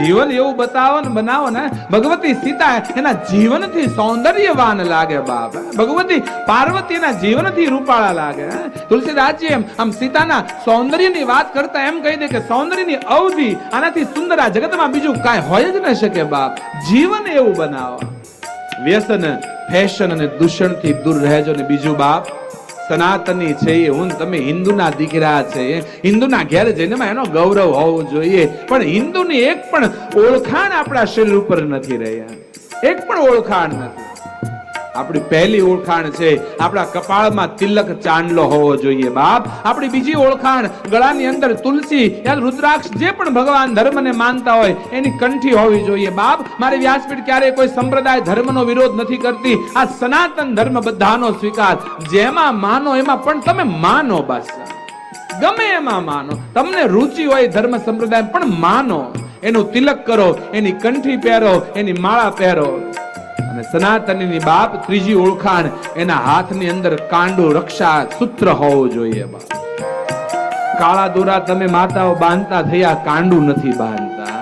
જીવન એવું બતાવો ને બનાવો ને ભગવતી સીતા એના જીવનથી સૌંદર્યવાન લાગે બાપ. ભગવતી પાર્વતી એના જીવનથી રૂપાળા લાગે. તુલસીદાસજી આમ સીતાના સૌંદર્યની વાત કરતા એમ કહી દે કે સૌંદર્યની અવધિ આનાથી સુંદર આ જગતમાં બીજું કાંઈ હોય જ ન શકે બાપ. જીવન એવું બનાવો. વ્યસન ફેશન અને દૂષણથી દૂર રહેજો. ને બીજું બાપ, સનાતની છે હું તમે હિન્દુના દીકરા છે, હિન્દુના ઘેર જઈને એનો ગૌરવ હોવો જોઈએ. પણ હિન્દુની એક પણ ઓળખાણ આપણા શરીર ઉપર નથી રહ્યા. એક પણ ઓળખાણ નથી. આપણી પહેલી ઓળખાણ છે આપણા કપાળમાં તિલક ચાંદલો હોવો જોઈએ બાપ. આપણી બીજી ઓળખાણ ગળાની અંદર તુલસી યા રુદ્રાક્ષ જે પણ ભગવાન ધર્મને માનતા હોય એની કંઠી હોવી જોઈએ બાપ. મારી વ્યાસપીઠ ક્યારે કોઈ સંપ્રદાય ધર્મનો વિરોધ નથી કરતી. આ સનાતન ધર્મ બધાનો સ્વીકાર. જેમાં માનો એમાં પણ તમે માનો બસ. ગમે એમાં માનો. તમને રુચિ હોય ધર્મ સંપ્રદાય પણ માનો. એનું તિલક કરો, એની કંઠી પહેરો, એની માળા પહેરો. સનાતનની બાપ ત્રીજી ઓળખાણ એના હાથની અંદર કાંડુ રક્ષા સૂત્ર હોવું જોઈએ બાપ. કાળા દોરા તમે માતાઓ બાંધતા થયા, કાંડુ નથી બાંધતા.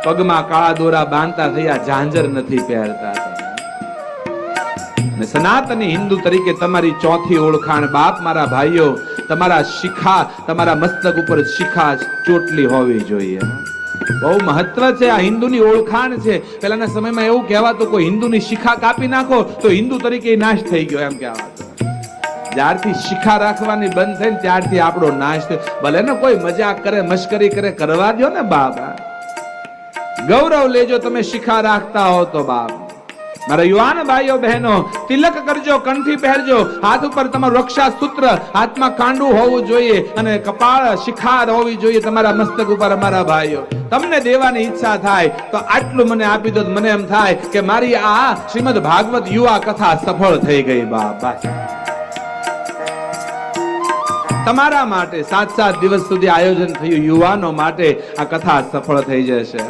પગમાં કાળા દોરા બાંધતા થયા, ઝાંઝર નથી પહેરતા. અને સનાતની હિન્દુ તરીકે તમારી ચોથી ઓળખાણ બાપ મારા ભાઈઓ, તમારા શિખા, તમારા મસ્તક ઉપર શિખા ચોટલી હોવી જોઈએ. બહુ મહત્વ છે. આ હિન્દુની ઓળખાણ છે. પહેલાના સમયમાં એવું કહેવાતું કોઈ હિન્દુની શિખા કાપી નાખો તો હિન્દુ તરીકે નાશ થઈ ગયો એમ કહેવાતું. જ્યારથી શિખા રાખવાની બંધ થઈ ને ત્યારથી આપણો નાશ થયો. ભલે ને કોઈ મજાક કરે, મશ્કરી કરે, કરવા દો ને બાબા. ગૌરવ લેજો તમે શિખા રાખતા હો તો બાપ. મારા યુવાન ભાઈઓ બહેનો, તિલક કરજો, કંઠી પહેરજો, હાથ ઉપર તમારું રક્ષા સૂત્ર, હાથમાં કાંડુ હોવું જોઈએ અને કપાળ શિખાર હોવી જોઈએ તમારા મસ્તક ઉપર. અમારા ભાઈઓ, તમને દેવાની ઈચ્છા થાય તો આટલું મને આપી દો. મને એમ થાય કે મારી આ શ્રીમદ ભાગવત યુવા કથા સફળ થઈ ગઈ બાપ. તમારા માટે 7 દિવસ સુધી આયોજન થયું. યુવાનો માટે આ કથા સફળ થઈ જશે.